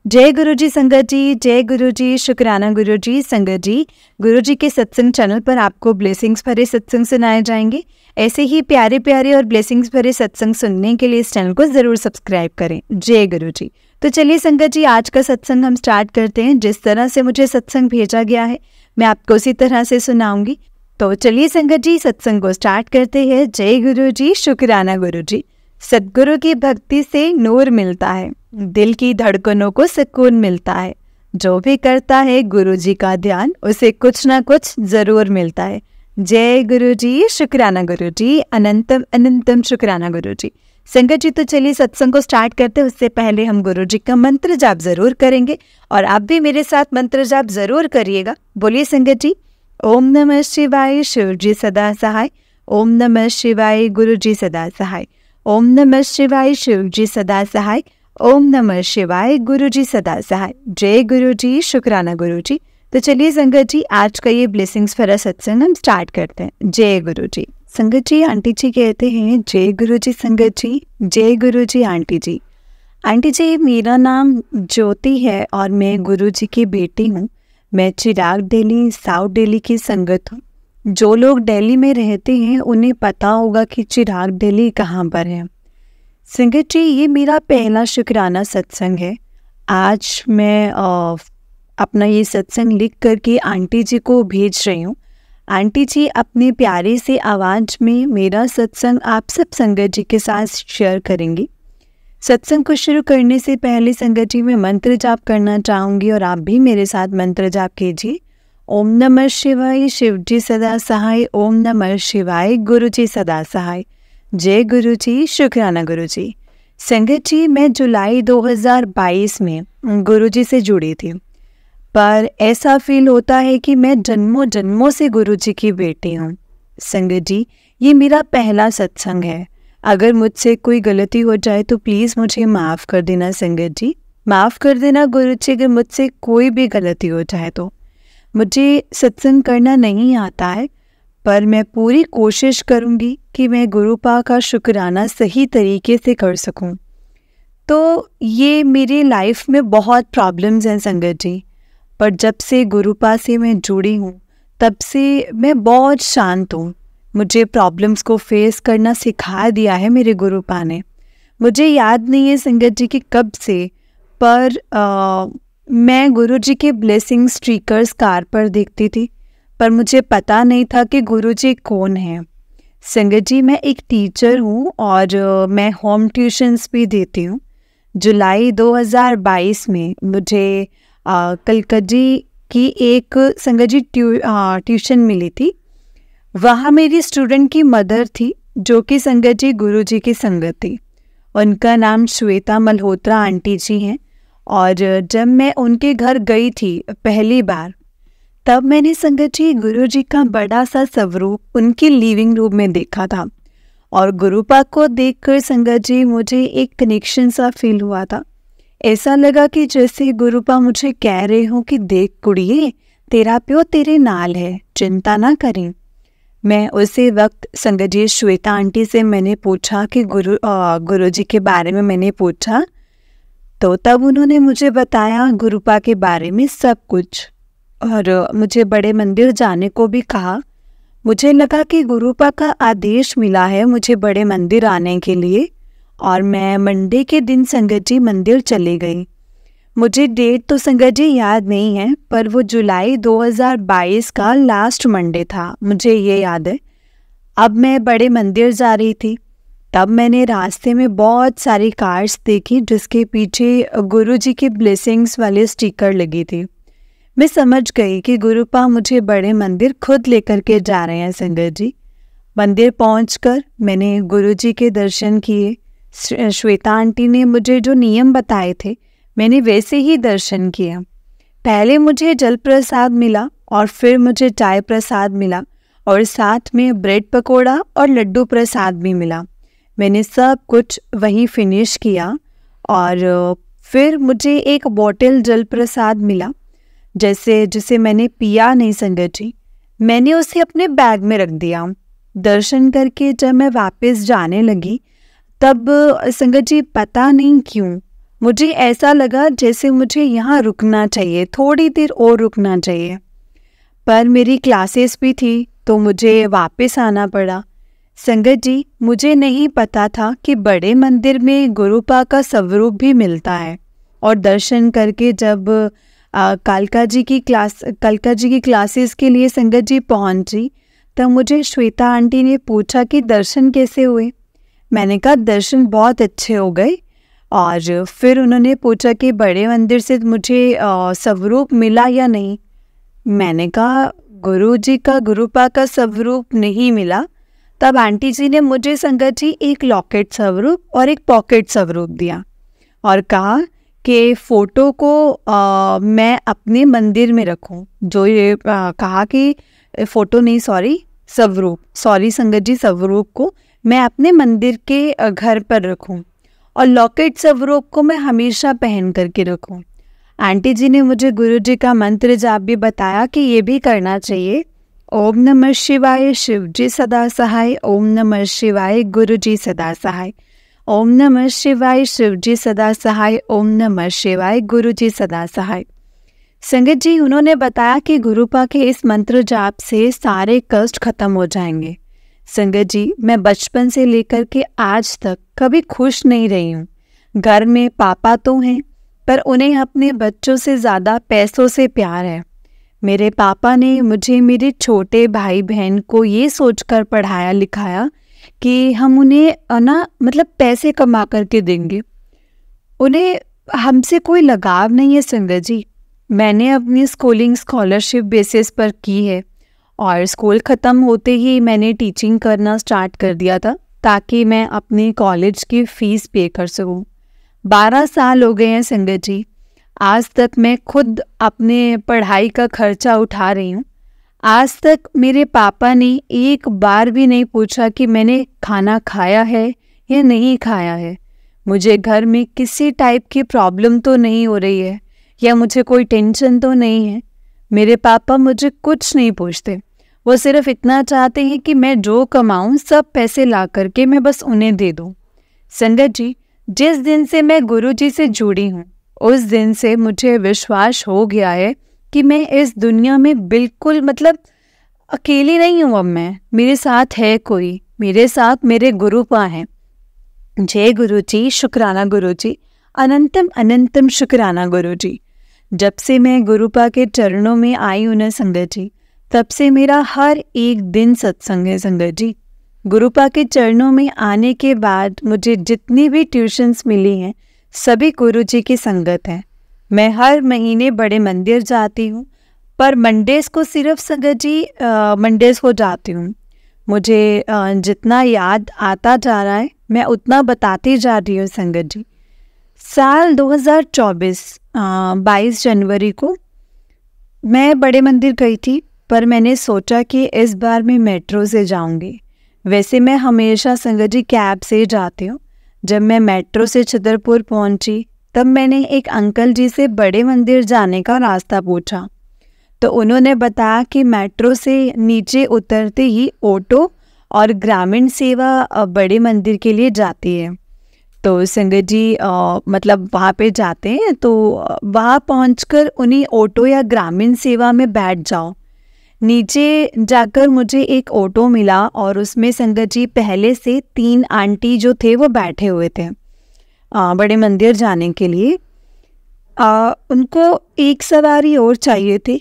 जय गुरु जी संगत जी, जय गुरु जी, शुक्राना गुरु जी संगत जी। गुरु जी के सत्संग चैनल पर आपको ब्लेसिंग्स भरे सत्संग सुनाए जाएंगे। ऐसे ही प्यारे प्यारे और ब्लेसिंग्स भरे सत्संग सुनने के लिए इस चैनल को ज़रूर सब्सक्राइब करें। जय गुरु जी। तो चलिए संगत जी, आज का सत्संग हम स्टार्ट करते हैं। जिस तरह से मुझे सत्संग भेजा गया है मैं आपको उसी तरह से सुनाऊंगी। तो चलिए संगत जी, सत्संग को स्टार्ट करते हैं। जय गुरु जी, शुक्राना गुरु जी। सद्गुरु की भक्ति से नूर मिलता है, दिल की धड़कनों को सुकून मिलता है। जो भी करता है गुरु जी का ध्यान, उसे कुछ ना कुछ जरूर मिलता है। जय गुरु जी, शुक्राना गुरु जी, अनंतम अनंतम शुक्राना गुरु जी। संगत जी, तो चलिए सत्संग को स्टार्ट करते हैं। उससे पहले हम गुरु जी का मंत्र जाप जरूर करेंगे और आप भी मेरे साथ मंत्र जाप जरूर करिएगा। बोलिए संगत जी। ओम नमः शिवाय, शिव जी सदा सहाय। ओम नमः शिवाय, गुरु जी सदा सहाय। ओम नमः शिवाय, शिव जी सदा सहाय। ओम नमः शिवाय, गुरु जी सदा सहाय। जय गुरु जी, शुक्राना गुरु जी। तो चलिए संगत जी, आज का ये ब्लेसिंग्स भरा सत्संग हम स्टार्ट करते हैं। जय गुरु जी। संगत जी, आंटी जी कहते हैं जय गुरु जी संगत जी, जय गुरु जी आंटी जी। आंटी जी, मेरा नाम ज्योति है और मैं गुरु जी की बेटी हूँ। मैं चिराग दिल्ली, साउथ दिल्ली की संगत हूँ। जो लोग दिल्ली में रहते हैं उन्हें पता होगा कि चिराग दिल्ली कहाँ पर है। संगत जी, ये मेरा पहला शुक्राना सत्संग है। आज मैं अपना ये सत्संग लिख करके आंटी जी को भेज रही हूँ। आंटी जी अपने प्यारे से आवाज़ में मेरा सत्संग आप सब संगत जी के साथ शेयर करेंगी। सत्संग को शुरू करने से पहले संगत जी मैं मंत्र जाप करना चाहूँगी और आप भी मेरे साथ मंत्र जाप कीजिए। ओम नमः शिवाय, शिव जी सदा सहाय। ओम नमः शिवाय, गुरु जी सदा सहाय। जय गुरु जी, शुक्राना गुरु जी। संगत जी, मैं जुलाई 2022 में गुरु जी से जुड़ी थी, पर ऐसा फील होता है कि मैं जन्मों जन्मों से गुरु जी की बेटी हूँ। संगत जी, ये मेरा पहला सत्संग है। अगर मुझसे कोई गलती हो जाए तो प्लीज़ मुझे माफ़ कर देना संगत जी, माफ़ कर देना गुरु जी अगर मुझसे कोई भी गलती हो जाए तो। मुझे सत्संग करना नहीं आता है, पर मैं पूरी कोशिश करूँगी कि मैं गुरुपा का शुक्राना सही तरीके से कर सकूँ। तो ये मेरी लाइफ में बहुत प्रॉब्लम्स हैं संगत जी, पर जब से गुरुपा से मैं जुड़ी हूँ तब से मैं बहुत शांत हूँ। मुझे प्रॉब्लम्स को फेस करना सिखा दिया है मेरे गुरुपा ने। मुझे याद नहीं है संगत जी कि कब से, पर मैं गुरु जी के ब्लेसिंग स्टिकर्स कार पर देखती थी, पर मुझे पता नहीं था कि गुरु जी कौन है। संगत जी, मैं एक टीचर हूँ और मैं होम ट्यूशन्स भी देती हूँ। जुलाई 2022 में मुझे कलकजी की एक संगत जी ट्यूशन मिली थी। वहाँ मेरी स्टूडेंट की मदर थी जो कि संगत जी गुरु जी की संगत थी। उनका नाम श्वेता मल्होत्रा आंटी जी हैं। और जब मैं उनके घर गई थी पहली बार, तब मैंने संगत जी गुरु जी का बड़ा सा स्वरूप उनकी लिविंग रूम में देखा था। और गुरुपा को देखकर संगत जी मुझे एक कनेक्शन सा फील हुआ था। ऐसा लगा कि जैसे गुरुपा मुझे कह रहे हो कि देख कुड़िए, तेरा प्यो तेरे नाल है, चिंता ना करें। मैं उसी वक्त संगत जी श्वेता आंटी से मैंने पूछा कि गुरु जी के बारे में मैंने पूछा, तो तब उन्होंने मुझे बताया गुरुपा के बारे में सब कुछ और मुझे बड़े मंदिर जाने को भी कहा। मुझे लगा कि गुरुपा का आदेश मिला है मुझे बड़े मंदिर आने के लिए और मैं मंडे के दिन संगत जी मंदिर चली गई। मुझे डेट तो संगत जी याद नहीं है, पर वो जुलाई 2022 का लास्ट मंडे था, मुझे ये याद है। अब मैं बड़े मंदिर जा रही थी, तब मैंने रास्ते में बहुत सारी कार्ड्स देखी जिसके पीछे गुरु जी की ब्लेसिंग्स वाले स्टिकर लगी थी। मैं समझ गई कि गुरुपा मुझे बड़े मंदिर खुद लेकर के जा रहे हैं संगत जी। मंदिर पहुंचकर मैंने गुरु जी के दर्शन किए। श्वेता आंटी ने मुझे जो नियम बताए थे मैंने वैसे ही दर्शन किया। पहले मुझे जल प्रसाद मिला और फिर मुझे चाय प्रसाद मिला और साथ में ब्रेड पकोड़ा और लड्डू प्रसाद भी मिला। मैंने सब कुछ वहीं फिनिश किया और फिर मुझे एक बॉटल जल प्रसाद मिला जिसे मैंने पिया नहीं संगत जी, मैंने उसे अपने बैग में रख दिया। दर्शन करके जब मैं वापस जाने लगी तब संगत जी पता नहीं क्यों मुझे ऐसा लगा जैसे मुझे यहाँ रुकना चाहिए, थोड़ी देर और रुकना चाहिए, पर मेरी क्लासेस भी थी तो मुझे वापस आना पड़ा। संगत जी, मुझे नहीं पता था कि बड़े मंदिर में गुरुपा का स्वरूप भी मिलता है। और दर्शन करके जब कालका जी की क्लासेस के लिए संगत जी पहुंची, तब मुझे श्वेता आंटी ने पूछा कि दर्शन कैसे हुए। मैंने कहा दर्शन बहुत अच्छे हो गए। और फिर उन्होंने पूछा कि बड़े मंदिर से मुझे स्वरूप मिला या नहीं। मैंने कहा गुरु जी का गुरुपा का स्वरूप नहीं मिला। तब आंटी जी ने मुझे संगत जी एक लॉकेट स्वरूप और एक पॉकेट स्वरूप दिया और कहा कि फ़ोटो को मैं अपने मंदिर में रखूं। जो ये कहा कि फ़ोटो नहीं, सॉरी संगत जी, स्वरूप को मैं अपने मंदिर के घर पर रखूं और लॉकेट स्वरूप को मैं हमेशा पहन करके रखूं। आंटी जी ने मुझे गुरु जी का मंत्र जाप भी बताया कि ये भी करना चाहिए। ओम नमः शिवाय, शिव जी सदा सहाय। ओम नमः शिवाय, गुरु जी सदा सहाय। ओम नमः शिवाय, शिव जी सदा सहाय। ओम नमः शिवाय, गुरु जी सदा सहाय। संगत जी, उन्होंने बताया कि गुरुपा के इस मंत्र जाप से सारे कष्ट खत्म हो जाएंगे। संगत जी, मैं बचपन से लेकर के आज तक कभी खुश नहीं रही हूँ। घर में पापा तो हैं, पर उन्हें अपने बच्चों से ज़्यादा पैसों से प्यार है। मेरे पापा ने मुझे मेरे छोटे भाई बहन को ये सोचकर पढ़ाया लिखाया कि हम उन्हें पैसे कमा करके देंगे। उन्हें हमसे कोई लगाव नहीं है संगत जी। मैंने अपनी स्कूलिंग स्कॉलरशिप बेसिस पर की है और स्कूल ख़त्म होते ही मैंने टीचिंग करना स्टार्ट कर दिया था ताकि मैं अपनी कॉलेज की फ़ीस पे कर सकूं। 12 साल हो गए हैं संगत जी। आज तक मैं खुद अपने पढ़ाई का खर्चा उठा रही हूँ। आज तक मेरे पापा ने एक बार भी नहीं पूछा कि मैंने खाना खाया है या नहीं खाया है। मुझे घर में किसी टाइप की प्रॉब्लम तो नहीं हो रही है या मुझे कोई टेंशन तो नहीं है। मेरे पापा मुझे कुछ नहीं पूछते। वो सिर्फ इतना चाहते हैं कि मैं जो कमाऊँ सब पैसे ला करके मैं बस उन्हें दे दूँ। संगत जी, जिस दिन से मैं गुरु जी से जुड़ी हूँ उस दिन से मुझे विश्वास हो गया है कि मैं इस दुनिया में बिल्कुल अकेली नहीं हूँ। अब मैं, मेरे साथ है कोई, मेरे साथ मेरे गुरुपा हैं। जय गुरु जी, शुक्राना गुरु जी, अनंतम अनंतम शुक्राना गुरु जी। जब से मैं गुरुपा के चरणों में आई हूँ ना संगत जी, तब से मेरा हर एक दिन सत्संग है संगत जी। गुरुपा के चरणों में आने के बाद मुझे जितनी भी ट्यूशन्स मिली हैं सभी गुरु जी की संगत है। मैं हर महीने बड़े मंदिर जाती हूँ, पर मंडेज़ को सिर्फ संगत जी मंडेज़ को जाती हूँ। मुझे जितना याद आता जा रहा है मैं उतना बताती जा रही हूँ संगत जी। साल 2024 22 जनवरी को मैं बड़े मंदिर गई थी, पर मैंने सोचा कि इस बार मैं मेट्रो से जाऊंगी। वैसे मैं हमेशा संगत जी कैब से जाती हूँ। जब मैं मेट्रो से छतरपुर पहुंची तब मैंने एक अंकल जी से बड़े मंदिर जाने का रास्ता पूछा, तो उन्होंने बताया कि मेट्रो से नीचे उतरते ही ऑटो और ग्रामीण सेवा बड़े मंदिर के लिए जाती है। तो संगत जी वहाँ पे जाते हैं तो वहाँ पहुंचकर उन्हीं ऑटो या ग्रामीण सेवा में बैठ जाओ। नीचे जाकर मुझे एक ऑटो मिला और उसमें संगत जी पहले से 3 आंटी जो थे वो बैठे हुए थे बड़े मंदिर जाने के लिए। उनको एक सवारी और चाहिए थी,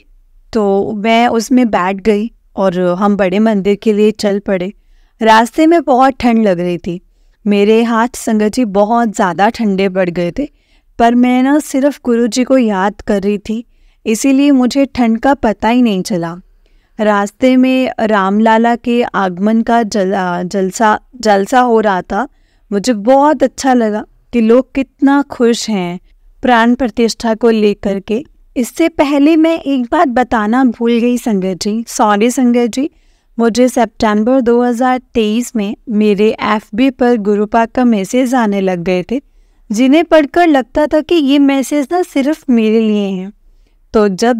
तो मैं उसमें बैठ गई और हम बड़े मंदिर के लिए चल पड़े। रास्ते में बहुत ठंड लग रही थी। मेरे हाथ संगत जी बहुत ज़्यादा ठंडे पड़ गए थे, पर मैं सिर्फ गुरु जी को याद कर रही थी, इसीलिए मुझे ठंड का पता ही नहीं चला। रास्ते में रामलाला के आगमन का जलसा हो रहा था। मुझे बहुत अच्छा लगा कि लोग कितना खुश हैं प्राण प्रतिष्ठा को लेकर के। इससे पहले मैं एक बात बताना भूल गई संगत जी, सॉरी संगत जी। मुझे सितंबर 2023 में मेरे FB पर गुरुपा का मैसेज आने लग गए थे, जिन्हें पढ़कर लगता था कि ये मैसेज सिर्फ मेरे लिए हैं। तो जब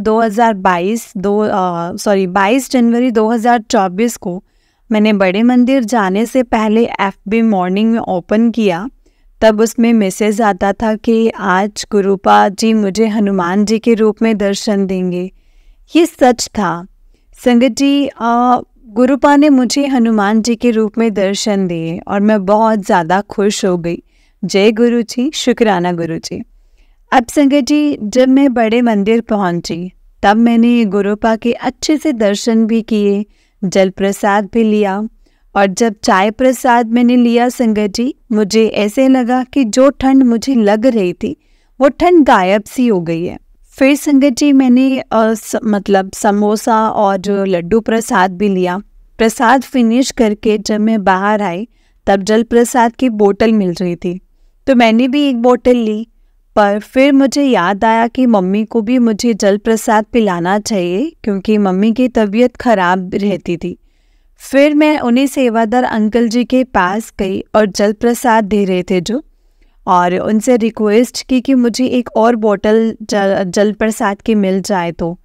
22 जनवरी 2024 को मैंने बड़े मंदिर जाने से पहले FB मॉर्निंग में ओपन किया, तब उसमें मैसेज आता था कि आज गुरुपा जी मुझे हनुमान जी के रूप में दर्शन देंगे। ये सच था संगत जी। गुरुपा ने मुझे हनुमान जी के रूप में दर्शन दिए और मैं बहुत ज़्यादा खुश हो गई। जय गुरु जी, शुक्राना गुरु जी। अब संगत जी, जब मैं बड़े मंदिर पहुंची तब मैंने गुरुपा के अच्छे से दर्शन भी किए, जल प्रसाद भी लिया। और जब चाय प्रसाद मैंने लिया संगत जी, मुझे ऐसे लगा कि जो ठंड मुझे लग रही थी वो ठंड गायब सी हो गई है। फिर संगत जी मैंने समोसा और लड्डू प्रसाद भी लिया। प्रसाद फिनिश करके जब मैं बाहर आई तब जल प्रसाद की बोतल मिल रही थी, तो मैंने भी एक बोतल ली। पर फिर मुझे याद आया कि मम्मी को भी मुझे जल प्रसाद पिलाना चाहिए क्योंकि मम्मी की तबीयत खराब रहती थी। फिर मैं उन्हीं सेवादार अंकल जी के पास गई और जल प्रसाद दे रहे थे जो, और उनसे रिक्वेस्ट की कि मुझे एक और बोतल जल प्रसाद की मिल जाए। तो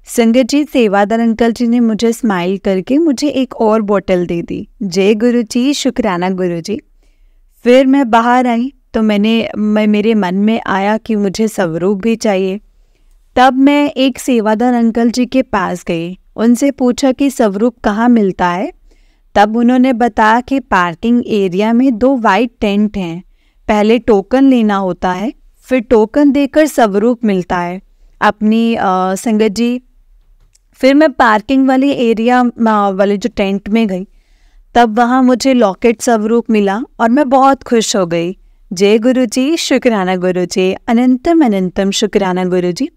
संगत जी, सेवादार अंकल जी ने मुझे स्माइल करके मुझे एक और बोतल दे दी। जय गुरु जी, शुक्राना गुरु जी। फिर मैं बाहर आई तो मेरे मन में आया कि मुझे स्वरूप भी चाहिए। तब मैं एक सेवादार अंकल जी के पास गई, उनसे पूछा कि स्वरूप कहाँ मिलता है। तब उन्होंने बताया कि पार्किंग एरिया में 2 वाइट टेंट हैं, पहले टोकन लेना होता है, फिर टोकन देकर स्वरूप मिलता है। अपनी संगत जी, फिर मैं पार्किंग वाली एरिया वाले जो टेंट में गई, तब वहाँ मुझे लॉकेट स्वरूप मिला और मैं बहुत खुश हो गई। जय गुरु जी, शुक्राना गुरु जी, अनंतम अनंतम शुक्राना गुरु जी।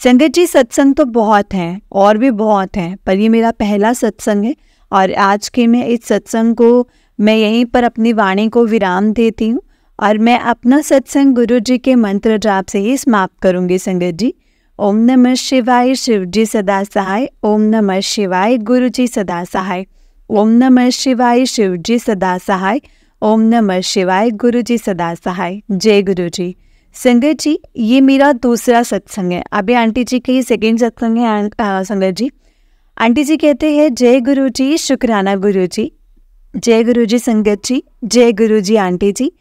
संगत जी, सत्संग तो बहुत हैं और भी बहुत हैं, पर ये मेरा पहला सत्संग है और आज के मैं इस सत्संग को मैं यहीं पर अपनी वाणी को विराम देती हूँ और मैं अपना सत्संग गुरु जी के मंत्र जाप से ही समाप्त करूँगी। संगत जी, ओम नमः शिवाय, शिव जी सदा सहाय। ओम नमः शिवाय, गुरु जी सदा सहाय। ओम नमः शिवाय, शिव जी सदा सहाय। ओम नमः शिवाय, गुरु जी सदा सहाय। जय गुरु जी। संगत जी, ये मेरा दूसरा सत्संग है। अभी आंटी जी के सेकेंड सत्संग है। संगत जी, आंटी जी कहते हैं जय गुरु जी, शुक्राना गुरु जी। जय गुरु जी संगत जी, जय गुरु जी आंटी जी।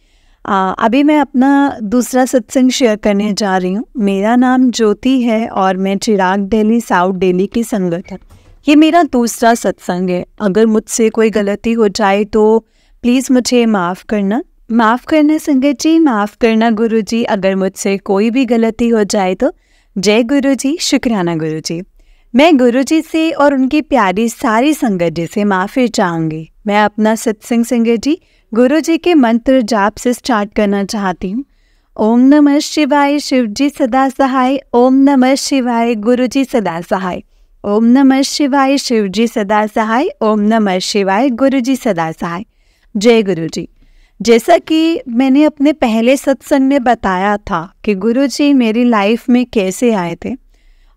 अभी मैं अपना दूसरा सत्संग शेयर करने जा रही हूँ। मेरा नाम ज्योति है और मैं चिराग दिल्ली साउथ दिल्ली की संगत है। ये मेरा दूसरा सत्संग है। अगर मुझसे कोई गलती हो जाए तो प्लीज़ मुझे माफ़ करना। माफ़ करना संगत जी, माफ़ करना गुरु जी। अगर मुझसे कोई भी गलती हो जाए तो जय गुरु जी, शुक्राना गुरु जी। मैं गुरु जी से और उनकी प्यारी सारी संगत जी से माफ़ी चाहूँगी। मैं अपना सत्संग संगत जी गुरु जी के मंत्र जाप से स्टार्ट करना चाहती हूँ। ओम नमः शिवाय, शिव जी सदा सहाय। ओम नमः शिवाय, गुरु जी सदा सहाय। ओम नमः शिवाय, शिव जी सदा सहाय। ओम नमः शिवाय, गुरु जी सदा सहाय। जय गुरु जी। जैसा कि मैंने अपने पहले सत्संग में बताया था कि गुरु जी मेरी लाइफ में कैसे आए थे,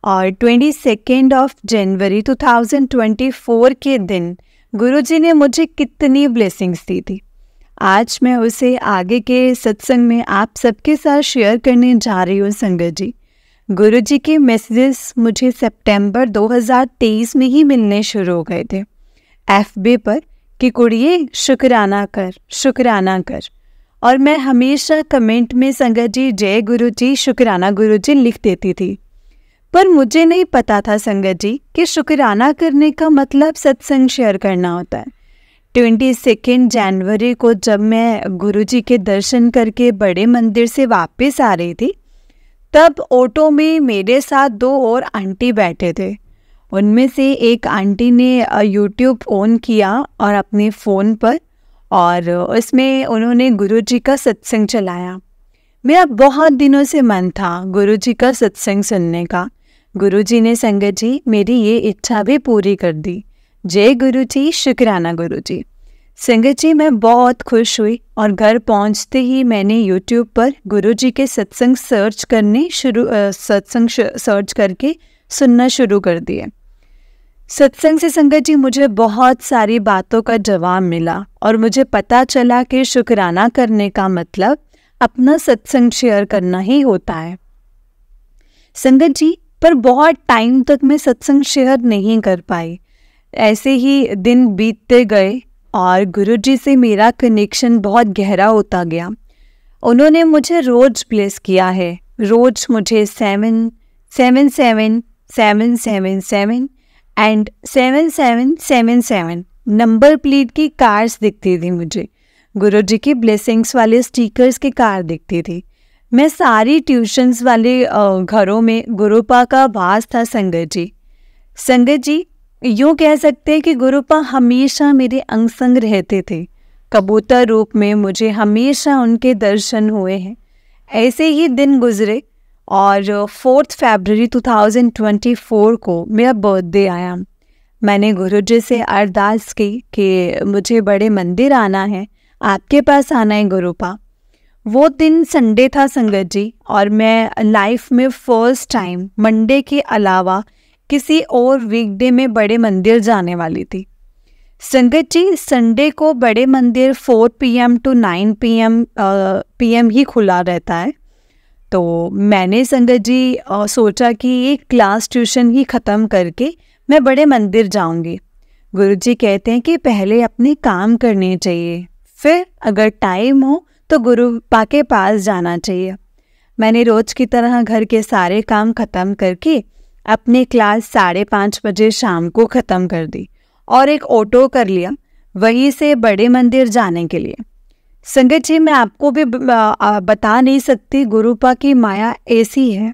और 22 जनवरी 2024 के दिन गुरु जी ने मुझे कितनी ब्लेसिंग्स दी थी। आज मैं उसे आगे के सत्संग में आप सबके साथ शेयर करने जा रही हूँ। संगत जी, गुरु जी के मैसेजेस मुझे सितंबर 2023 में ही मिलने शुरू हो गए थे FB पर कि कुड़िए शुक्राना कर, शुक्राना कर। और मैं हमेशा कमेंट में संगत जी जय गुरु जी, शुक्राना गुरु जी लिख देती थी। पर मुझे नहीं पता था संगत जी कि शुक्राना करने का मतलब सत्संग शेयर करना होता है। 22 जनवरी को जब मैं गुरु जी के दर्शन करके बड़े मंदिर से वापस आ रही थी, तब ऑटो में मेरे साथ 2 और आंटी बैठे थे। उनमें से एक आंटी ने YouTube ऑन किया और अपने फ़ोन पर, और उसमें उन्होंने गुरु जी का सत्संग चलाया। मेरा बहुत दिनों से मन था गुरु जी का सत्संग सुनने का। गुरु जी ने संगत जी मेरी ये इच्छा भी पूरी कर दी। जय गुरु जी, शुक्राना गुरु जी। संगत जी, मैं बहुत खुश हुई और घर पहुंचते ही मैंने YouTube पर गुरु जी के सत्संग सर्च करके सुनना शुरू कर दिए। सत्संग से संगत जी मुझे बहुत सारी बातों का जवाब मिला और मुझे पता चला कि शुक्राना करने का मतलब अपना सत्संग शेयर करना ही होता है। संगत जी, पर बहुत टाइम तक मैं सत्संग शेयर नहीं कर पाई। ऐसे ही दिन बीतते गए और गुरु जी से मेरा कनेक्शन बहुत गहरा होता गया। उन्होंने मुझे रोज ब्लेस किया है, रोज मुझे 7777777 एंड 7777 नंबर प्लेट की कार्स दिखती थी मुझे, गुरुजी की ब्लेसिंग्स वाले स्टिकर्स की कार दिखती थी। मैं सारी ट्यूशन्स वाले घरों में गुरुपा का वास था। संगत जी यूँ कह सकते हैं कि गुरुपा हमेशा मेरे अंग संग रहते थे। कबूतर रूप में मुझे हमेशा उनके दर्शन हुए हैं। ऐसे ही दिन गुजरे और 4 फरवरी 2024 को मेरा बर्थडे आया। मैंने गुरुजी से अरदास की कि मुझे बड़े मंदिर आना है, आपके पास आना है गुरुपा। वो दिन संडे था संगत जी, और मैं लाइफ में फर्स्ट टाइम मंडे के अलावा किसी और वीकडे में बड़े मंदिर जाने वाली थी। संगत जी संडे को बड़े मंदिर 4 PM to 9 PM ही खुला रहता है। तो मैंने संगत जी सोचा कि एक क्लास ट्यूशन ही ख़त्म करके मैं बड़े मंदिर जाऊंगी। गुरुजी कहते हैं कि पहले अपने काम करने चाहिए, फिर अगर टाइम हो तो गुरुपा के पास जाना चाहिए। मैंने रोज़ की तरह घर के सारे काम ख़त्म करके अपनी क्लास 5:30 बजे शाम को ख़त्म कर दी और एक ऑटो कर लिया वहीं से बड़े मंदिर जाने के लिए। संगत जी मैं आपको भी बता नहीं सकती, गुरुपा की माया ऐसी है।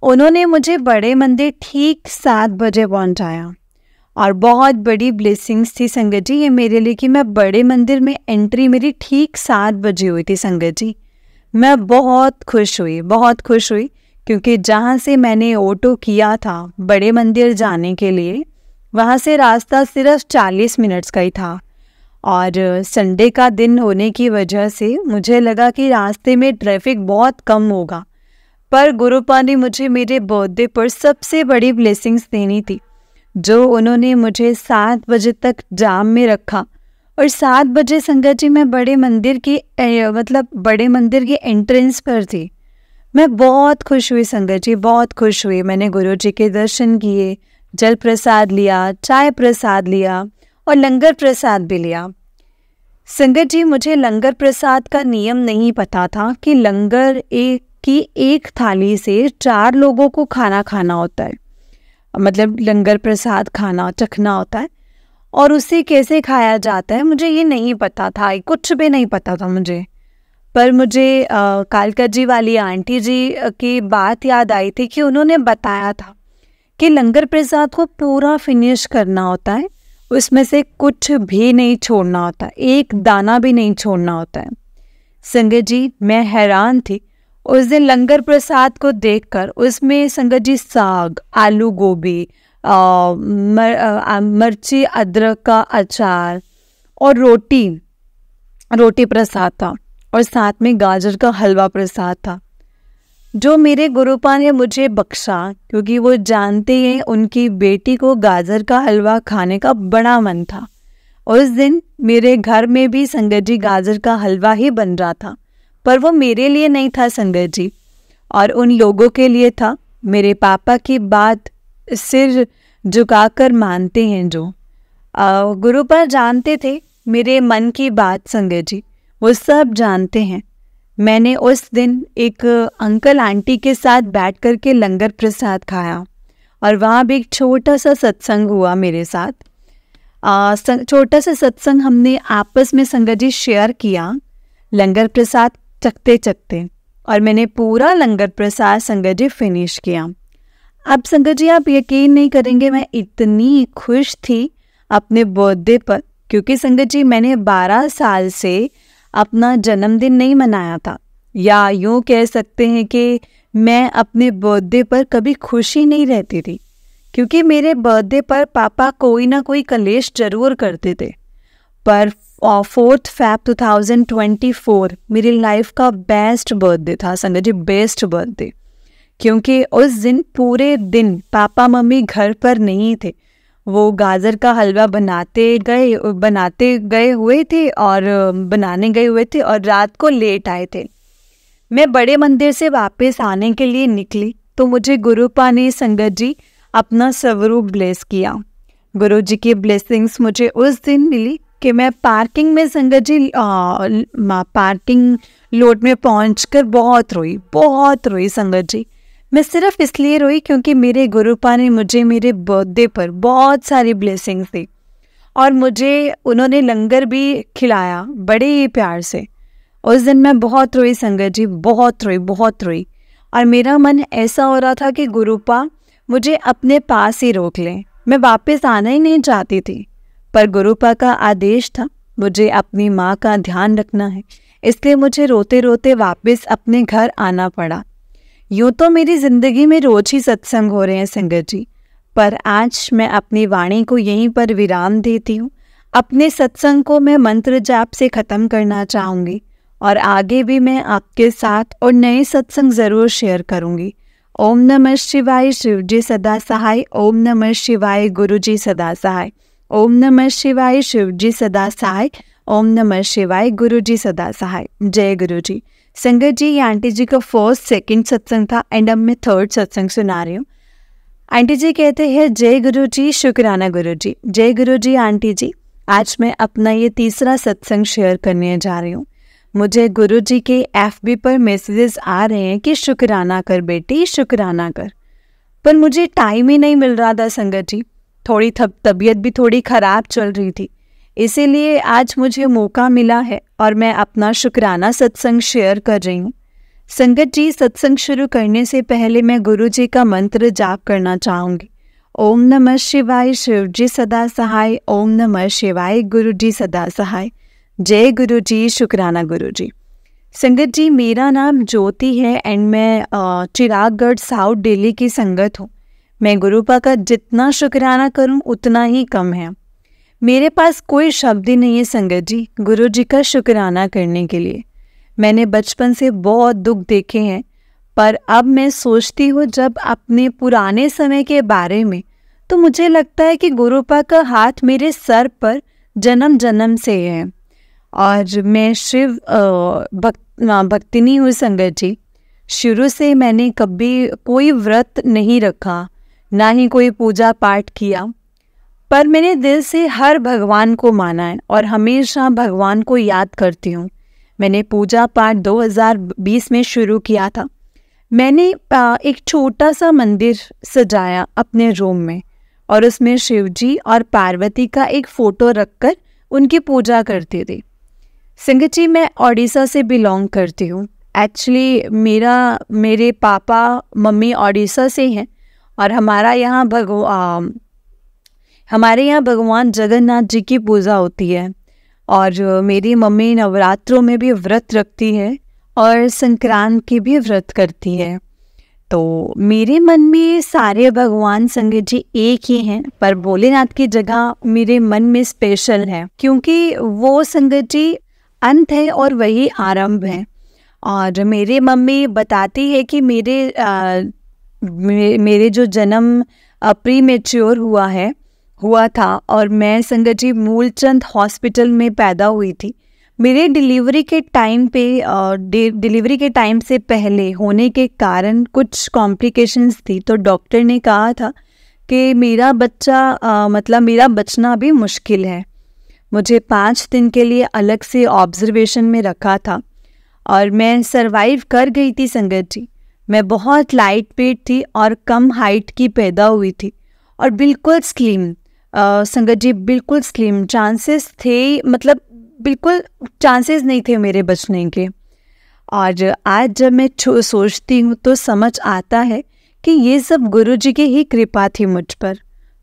उन्होंने मुझे बड़े मंदिर ठीक 7 बजे पहुंचाया और बहुत बड़ी ब्लेसिंग्स थी संगत जी ये मेरे लिए कि मैं बड़े मंदिर में एंट्री मेरी ठीक 7 बजे हुई थी। संगत जी मैं बहुत खुश हुई क्योंकि जहाँ से मैंने ऑटो किया था बड़े मंदिर जाने के लिए, वहाँ से रास्ता सिर्फ 40 मिनट्स का ही था। और संडे का दिन होने की वजह से मुझे लगा कि रास्ते में ट्रैफिक बहुत कम होगा, पर गुरुपा ने मुझे मेरे बर्थडे पर सबसे बड़ी ब्लेसिंग्स देनी थी, जो उन्होंने मुझे 7 बजे तक जाम में रखा। और 7 बजे संगत जी मैं बड़े मंदिर की एंट्रेंस पर थी। मैं बहुत खुश हुई संगत जी, बहुत खुश हुई। मैंने गुरुजी के दर्शन किए, जल प्रसाद लिया, चाय प्रसाद लिया और लंगर प्रसाद भी लिया। संगत जी मुझे लंगर प्रसाद का नियम नहीं पता था कि लंगर एक थाली से 4 लोगों को खाना खाना होता है, मतलब लंगर प्रसाद चखना होता है, और उसे कैसे खाया जाता है मुझे ये नहीं पता था, कुछ भी नहीं पता था मुझे। पर मुझे कालका जी वाली आंटी जी की बात याद आई थी कि उन्होंने बताया था कि लंगर प्रसाद को पूरा फिनिश करना होता है, उसमें से कुछ भी नहीं छोड़ना होता, एक दाना भी नहीं छोड़ना होता है। संगत जी मैं हैरान थी उस दिन लंगर प्रसाद को देखकर। उसमें संगत जी साग, आलू गोभी, मिर्ची अदरक का अचार और रोटी प्रसाद था, और साथ में गाजर का हलवा प्रसाद था, जो मेरे गुरुपा ने मुझे बख्शा क्योंकि वो जानते हैं उनकी बेटी को गाजर का हलवा खाने का बड़ा मन था। उस दिन मेरे घर में भी संगत जी गाजर का हलवा ही बन रहा था, पर वो मेरे लिए नहीं था संगत जी, और उन लोगों के लिए था। मेरे पापा की बात सिर झुकाकर मानते हैं जो गुरुपा जानते थे मेरे मन की बात संगत जी, वो सब जानते हैं। मैंने उस दिन एक अंकल आंटी के साथ बैठ कर के लंगर प्रसाद खाया, और वहाँ भी एक छोटा सा सत्संग हुआ मेरे साथ। छोटा सा सत्संग हमने आपस में संगत जी शेयर किया लंगर प्रसाद चखते, और मैंने पूरा लंगर प्रसाद संगत जी फिनिश किया। अब संगत जी आप यकीन नहीं करेंगे, मैं इतनी खुश थी अपने बर्थडे पर, क्योंकि संगत जी मैंने 12 साल से अपना जन्मदिन नहीं मनाया था, या यूँ कह सकते हैं कि मैं अपने बर्थडे पर कभी खुशी नहीं रहती थी, क्योंकि मेरे बर्थडे पर पापा कोई ना कोई कलेश जरूर करते थे। पर 4 फरवरी 2024 मेरी लाइफ का बेस्ट बर्थडे था संगत जी, बेस्ट बर्थडे, क्योंकि उस दिन पूरे दिन पापा मम्मी घर पर नहीं थे। वो गाजर का हलवा बनाने गए हुए थे और रात को लेट आए थे। मैं बड़े मंदिर से वापस आने के लिए निकली तो मुझे गुरुपा ने संगत जी अपना स्वरूप ब्लेस किया। गुरु जी की ब्लेसिंग्स मुझे उस दिन मिली कि मैं पार्किंग में संगत जी पार्किंग लोट में पहुंचकर बहुत रोई संगत जी। मैं सिर्फ इसलिए रोई क्योंकि मेरे गुरुपा ने मुझे मेरे बर्थडे पर बहुत सारी ब्लेसिंग्स दी और मुझे उन्होंने लंगर भी खिलाया बड़े ही प्यार से। उस दिन मैं बहुत रोई संगत जी, बहुत रोई। और मेरा मन ऐसा हो रहा था कि गुरुपा मुझे अपने पास ही रोक लें। मैं वापस आना ही नहीं चाहती थी, पर गुरुपा का आदेश था, मुझे अपनी माँ का ध्यान रखना है, इसलिए मुझे रोते रोते वापस अपने घर आना पड़ा। यूँ तो मेरी ज़िंदगी में रोज ही सत्संग हो रहे हैं संगत जी, पर आज मैं अपनी वाणी को यहीं पर विराम देती हूँ। अपने सत्संग को मैं मंत्र जाप से ख़त्म करना चाहूँगी और आगे भी मैं आपके साथ और नए सत्संग ज़रूर शेयर करूँगी। ओम नमः शिवाय, शिव जी सदा सहाय। ओम नमः शिवाय, गुरु जी सदा सहाय। ओम नमः शिवाय, शिव जी सदा सहाय। ओम नमः शिवाय, गुरु जी सदा सहाय। जय गुरु जी। संगत जी, ये आंटी जी का फर्स्ट सेकंड सत्संग था एंड अब मैं थर्ड सत्संग सुना रही हूँ। आंटी जी कहते हैं, जय गुरु जी, शुक्राना गुरु जी। जय गुरु जी आंटी जी, आज मैं अपना ये तीसरा सत्संग शेयर करने जा रही हूँ। मुझे गुरु जी के FB पर मैसेजेस आ रहे हैं कि शुक्राना कर बेटी, शुक्राना कर, पर मुझे टाइम ही नहीं मिल रहा था संगत जी। थोड़ी तबीयत भी थोड़ी ख़राब चल रही थी, इसीलिए आज मुझे मौका मिला है और मैं अपना शुक्राना सत्संग शेयर कर रही हूँ। संगत जी, सत्संग शुरू करने से पहले मैं गुरु जी का मंत्र जाप करना चाहूँगी। ओम नमः शिवाय, शिव जी सदा सहाय। ओम नमः शिवाय, गुरु जी सदा सहाय। जय गुरु जी, शुक्राना गुरु जी। संगत जी, मेरा नाम ज्योति है एंड मैं चिरागगढ़ साउथ दिल्ली की संगत हूँ। मैं गुरुपा का जितना शुक्राना करूँ उतना ही कम है। मेरे पास कोई शब्द ही नहीं है संगत जी गुरु जी का शुक्राना करने के लिए। मैंने बचपन से बहुत दुख देखे हैं, पर अब मैं सोचती हूँ जब अपने पुराने समय के बारे में, तो मुझे लगता है कि गुरुपा का हाथ मेरे सर पर जन्म जन्म से है। और मैं शिव भक्तिनी हूँ संगत जी। शुरू से मैंने कभी कोई व्रत नहीं रखा, ना ही कोई पूजा पाठ किया, पर मैंने दिल से हर भगवान को माना है और हमेशा भगवान को याद करती हूँ। मैंने पूजा पाठ 2020 में शुरू किया था। मैंने एक छोटा सा मंदिर सजाया अपने रूम में और उसमें शिव जी और पार्वती का एक फ़ोटो रखकर उनकी पूजा करती थी। संगत जी, मैं ओडिशा से बिलोंग करती हूँ। एक्चुअली मेरे पापा मम्मी ओडिशा से हैं और हमारे यहाँ भगवान जगन्नाथ जी की पूजा होती है और मेरी मम्मी नवरात्रों में भी व्रत रखती है और संक्रांत की भी व्रत करती है। तो मेरे मन में सारे भगवान संगत जी एक ही हैं, पर भोलेनाथ की जगह मेरे मन में स्पेशल है, क्योंकि वो संगत जी अंत है और वही आरंभ है। और मेरी मम्मी बताती है कि मेरे जो जन्म प्री मेच्योर हुआ था और मैं संगत जी मूलचंद हॉस्पिटल में पैदा हुई थी। मेरे डिलीवरी के टाइम से पहले होने के कारण कुछ कॉम्प्लिकेशंस थी, तो डॉक्टर ने कहा था कि मेरा बचना भी मुश्किल है। मुझे 5 दिन के लिए अलग से ऑब्जर्वेशन में रखा था और मैं सरवाइव कर गई थी संगत जी। मैं बहुत लाइट वेट थी और कम हाइट की पैदा हुई थी और बिल्कुल स्लिम संगत जी, बिल्कुल स्लिम। चांसेस नहीं थे मेरे बचने के। और आज जब मैं सोचती हूँ तो समझ आता है कि ये सब गुरु जी की ही कृपा थी मुझ पर।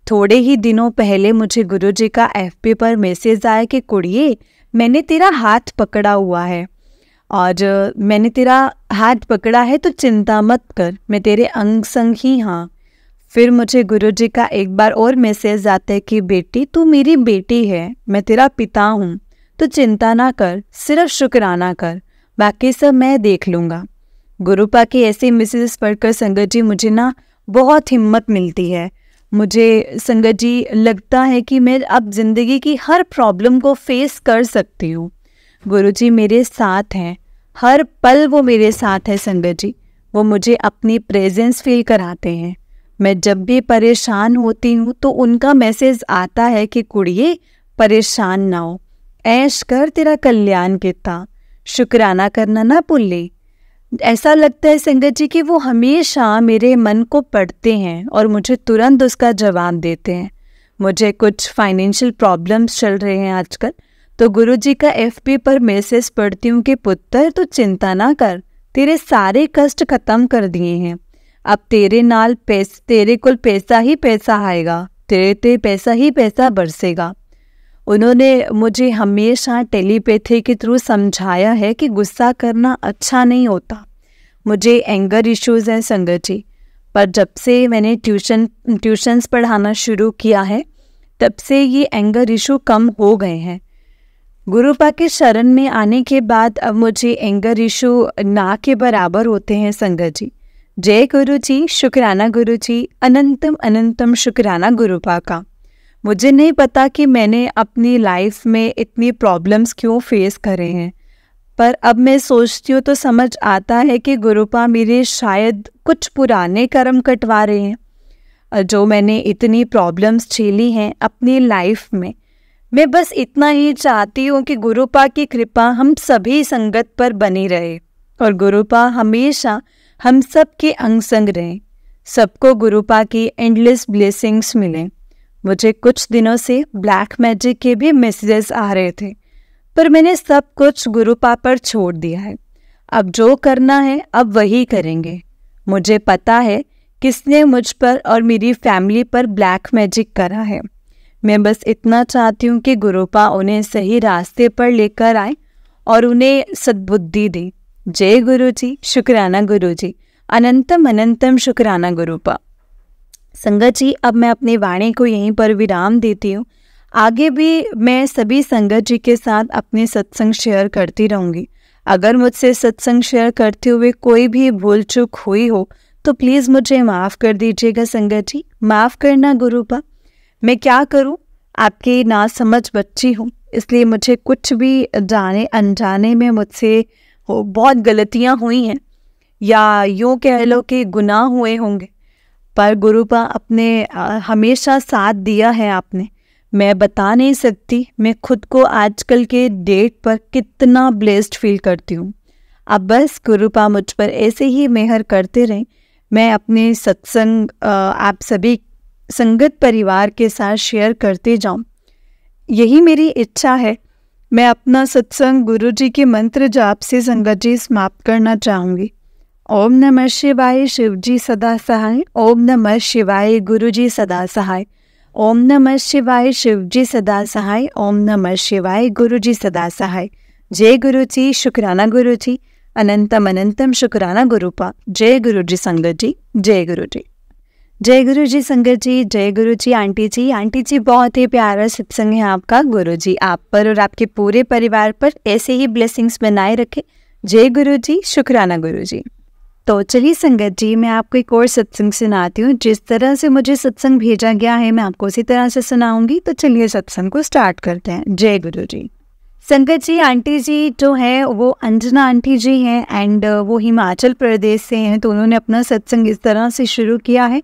थोड़े ही दिनों पहले मुझे गुरु जी का FB पर मैसेज आया कि कुड़िए, मैंने तेरा हाथ पकड़ा हुआ है और मैंने तेरा हाथ पकड़ा है तो चिंता मत कर, मैं तेरे अंग संग ही हाँ। फिर मुझे गुरु जी का एक बार और मैसेज आता है कि बेटी, तू मेरी बेटी है, मैं तेरा पिता हूँ, तो चिंता ना कर, सिर्फ शुक्राना कर, बाकी सब मैं देख लूँगा। गुरुपा के ऐसे मैसेजेस पढ़कर संगत जी मुझे ना बहुत हिम्मत मिलती है। मुझे संगत जी लगता है कि मैं अब ज़िंदगी की हर प्रॉब्लम को फेस कर सकती हूँ। गुरु जी मेरे साथ हैं, हर पल वो मेरे साथ है संगत जी। वो मुझे अपनी प्रेजेंस फील कराते हैं। मैं जब भी परेशान होती हूँ तो उनका मैसेज आता है कि कुड़िए परेशान ना हो, ऐश कर, तेरा कल्याण कितना, शुक्राना करना ना भूलें। ऐसा लगता है संगत जी कि वो हमेशा मेरे मन को पढ़ते हैं और मुझे तुरंत उसका जवाब देते हैं। मुझे कुछ फाइनेंशियल प्रॉब्लम्स चल रहे हैं आजकल, तो गुरुजी का FB पर मैसेज पढ़ती हूँ कि पुत्र तू चिंता ना कर, तेरे सारे कष्ट खत्म कर दिए हैं। अब तेरे कुल पैसा ही पैसा आएगा, तेरे ते पैसा ही पैसा बरसेगा। उन्होंने मुझे हमेशा टेलीपैथी के थ्रू समझाया है कि गुस्सा करना अच्छा नहीं होता। मुझे एंगर इश्यूज़ हैं संगत जी, पर जब से मैंने ट्यूशन्स पढ़ाना शुरू किया है तब से ये एंगर इशू कम हो गए हैं। गुरुपा के शरण में आने के बाद अब मुझे एंगर इशू ना के बराबर होते हैं संगत जी। जय गुरु जी, शुक्राना गुरु जी, अनंतम अनंतम शुक्राना गुरुपा का। मुझे नहीं पता कि मैंने अपनी लाइफ में इतनी प्रॉब्लम्स क्यों फेस करे हैं, पर अब मैं सोचती हूँ तो समझ आता है कि गुरुपा मेरे शायद कुछ पुराने कर्म कटवा रहे हैं। जो मैंने इतनी प्रॉब्लम्स झेली हैं अपनी लाइफ में, मैं बस इतना ही चाहती हूँ कि गुरुपा की कृपा हम सभी संगत पर बनी रहे और गुरुपा हमेशा हम सब के अंग संग रहें। सबको गुरुपा की एंडलेस ब्लेसिंग्स मिलें। मुझे कुछ दिनों से ब्लैक मैजिक के भी मैसेजेस आ रहे थे, पर मैंने सब कुछ गुरुपा पर छोड़ दिया है। अब जो करना है अब वही करेंगे। मुझे पता है किसने मुझ पर और मेरी फैमिली पर ब्लैक मैजिक करा है। मैं बस इतना चाहती हूँ कि गुरुपा उन्हें सही रास्ते पर लेकर आए और उन्हें सद्बुद्धि दे। जय गुरु जी, शुक्राना गुरु जी, अनंतम अनंतम शुक्राना गुरुपा। संगत जी, अब मैं अपनी वाणी को यहीं पर विराम देती हूँ। आगे भी मैं सभी संगत जी के साथ अपने सत्संग शेयर करती रहूँगी। अगर मुझसे सत्संग शेयर करते हुए कोई भी भूल चूक हुई हो तो प्लीज़ मुझे माफ़ कर दीजिएगा संगत जी, माफ़ करना गुरुपा। मैं क्या करूं, आपकी नासमझ बच्ची हूं, इसलिए मुझे कुछ भी जाने अनजाने में मुझसे बहुत गलतियां हुई हैं या यूँ कह लो कि गुनाह हुए होंगे, पर गुरुपा अपने हमेशा साथ दिया है आपने। मैं बता नहीं सकती मैं खुद को आजकल के डेट पर कितना ब्लेस्ड फील करती हूँ। अब बस गुरुपा मुझ पर ऐसे ही मेहर करते रहें। मैं अपने सत्संग आप सभी संगत परिवार के साथ शेयर करते जाऊं, यही मेरी इच्छा है। मैं अपना सत्संग गुरु जी के मंत्र जाप से संगत जी समाप्त करना चाहूँगी। ओम नमः शिवाय, शिव जी सदा सहाय। ओम नमः शिवाय, गुरु जी सदा सहाय। ओम नमः शिवाय, शिव जी सदा सहाय। ओम नमः शिवाय, गुरु जी सदा सहाय। जय गुरु जी, शुक्राना गुरु जी, अनंतम अनंतम शुक्राना गुरुपा। जय गुरु जी संगत जी, जय गुरु जी। जय गुरु जी संगत जी, जय गुरु जी आंटी जी। आंटी जी, बहुत ही प्यारा सत्संग है आपका। गुरु जी आप पर और आपके पूरे परिवार पर ऐसे ही ब्लेसिंग्स बनाए रखे। जय गुरु जी, शुक्राना गुरु जी। तो चलिए संगत जी, मैं आपको एक और सत्संग सुनाती हूँ। जिस तरह से मुझे सत्संग भेजा गया है मैं आपको उसी तरह से सुनाऊंगी। तो चलिए सत्संग को स्टार्ट करते हैं। जय गुरु जी। संगत जी, आंटी जी जो है वो अंजना आंटी जी हैं एंड वो हिमाचल प्रदेश से हैं। तो उन्होंने अपना सत्संग इस तरह से शुरू किया है।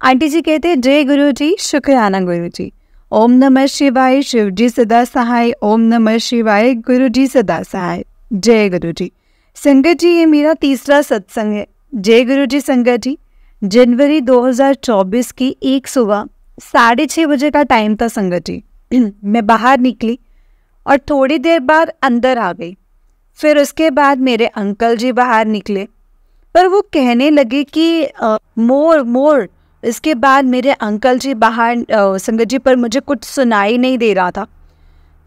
आंटी जी कहते हैं, जय गुरु जी, शुक्राना गुरु जी। ओम नमः शिवाय, शिव जी सदा सहाय। ओम नमः शिवाय, गुरु जी सदा सहाय। जय गुरु जी। संगत जी, ये मेरा तीसरा सत्संग है। जय गुरु जी संगत जी। जनवरी 2024 की एक सुबह 6:30 बजे का टाइम था संगत जी। मैं बाहर निकली और थोड़ी देर बाद अंदर आ गई। फिर उसके बाद मेरे अंकल जी बाहर निकले, पर वो कहने लगे कि मोर मोर। इसके बाद मेरे अंकल जी बाहर संगत जी, पर मुझे कुछ सुनाई नहीं दे रहा था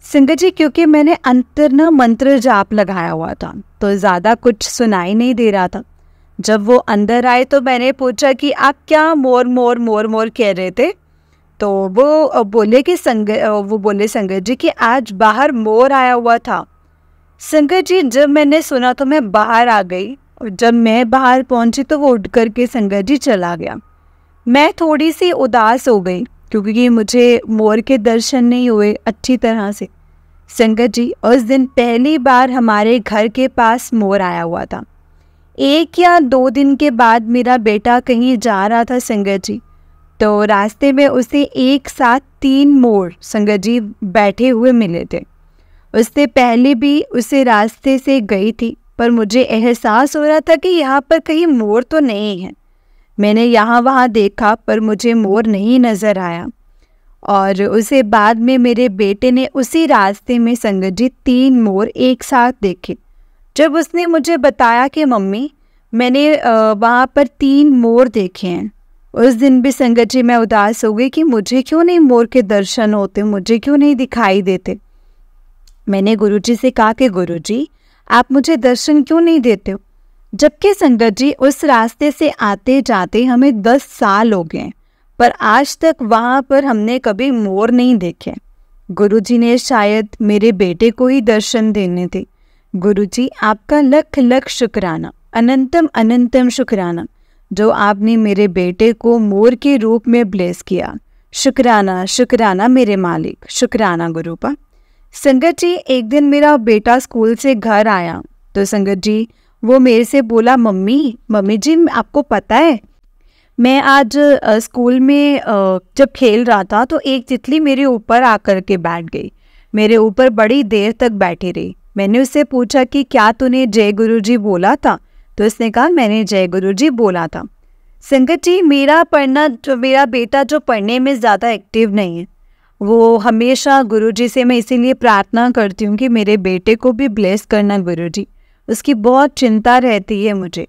संगत जी, क्योंकि मैंने अंतर न मंत्र जाप लगाया हुआ था तो ज़्यादा कुछ सुनाई नहीं दे रहा था। जब वो अंदर आए तो मैंने पूछा कि आप क्या मोर मोर मोर मोर कह रहे थे। तो वो बोले संगत जी कि आज बाहर मोर आया हुआ था। संगत जी, जब मैंने सुना तो मैं बाहर आ गई और जब मैं बाहर पहुंची तो वो उठ करके संगत जी चला गया। मैं थोड़ी सी उदास हो गई क्योंकि मुझे मोर के दर्शन नहीं हुए अच्छी तरह से। संगत जी, उस दिन पहली बार हमारे घर के पास मोर आया हुआ था। 1 या 2 दिन के बाद मेरा बेटा कहीं जा रहा था संगत जी, तो रास्ते में उसे एक साथ 3 मोर संगत जी बैठे हुए मिले थे। उससे पहले भी उसी रास्ते से गई थी, पर मुझे एहसास हो रहा था कि यहाँ पर कहीं मोर तो नहीं है। मैंने यहाँ वहाँ देखा पर मुझे मोर नहीं नज़र आया। और उसे बाद में मेरे बेटे ने उसी रास्ते में संगत जी 3 मोर एक साथ देखे। जब उसने मुझे बताया कि मम्मी मैंने वहाँ पर 3 मोर देखे हैं, उस दिन भी संगत जी मैं उदास हो गई कि मुझे क्यों नहीं मोर के दर्शन होते, मुझे क्यों नहीं दिखाई देते। मैंने गुरुजी से कहा कि गुरुजी आप मुझे दर्शन क्यों नहीं देते हो, जबकि संगत जी उस रास्ते से आते जाते हमें 10 साल हो गए, पर आज तक वहाँ पर हमने कभी मोर नहीं देखे। गुरुजी ने शायद मेरे बेटे को ही दर्शन देने थे। गुरुजी आपका लख लख शुक्राना, अनंतम अनंतम शुक्राना, जो आपने मेरे बेटे को मोर के रूप में ब्लेस किया। शुक्राना शुक्राना मेरे मालिक, शुक्राना गुरुपा। संगत जी एक दिन मेरा बेटा स्कूल से घर आया तो संगत जी वो मेरे से बोला, मम्मी जी आपको पता है मैं आज स्कूल में जब खेल रहा था तो एक तितली मेरे ऊपर आकर के बैठ गई, मेरे ऊपर बड़ी देर तक बैठी रही। मैंने उससे पूछा कि क्या तूने जय गुरुजी बोला था, तो उसने कहा मैंने जय गुरुजी बोला था। संगत जी मेरा बेटा जो पढ़ने में ज़्यादा एक्टिव नहीं है, वो हमेशा गुरुजी से मैं इसीलिए प्रार्थना करती हूँ कि मेरे बेटे को भी ब्लेस करना गुरुजी, उसकी बहुत चिंता रहती है मुझे।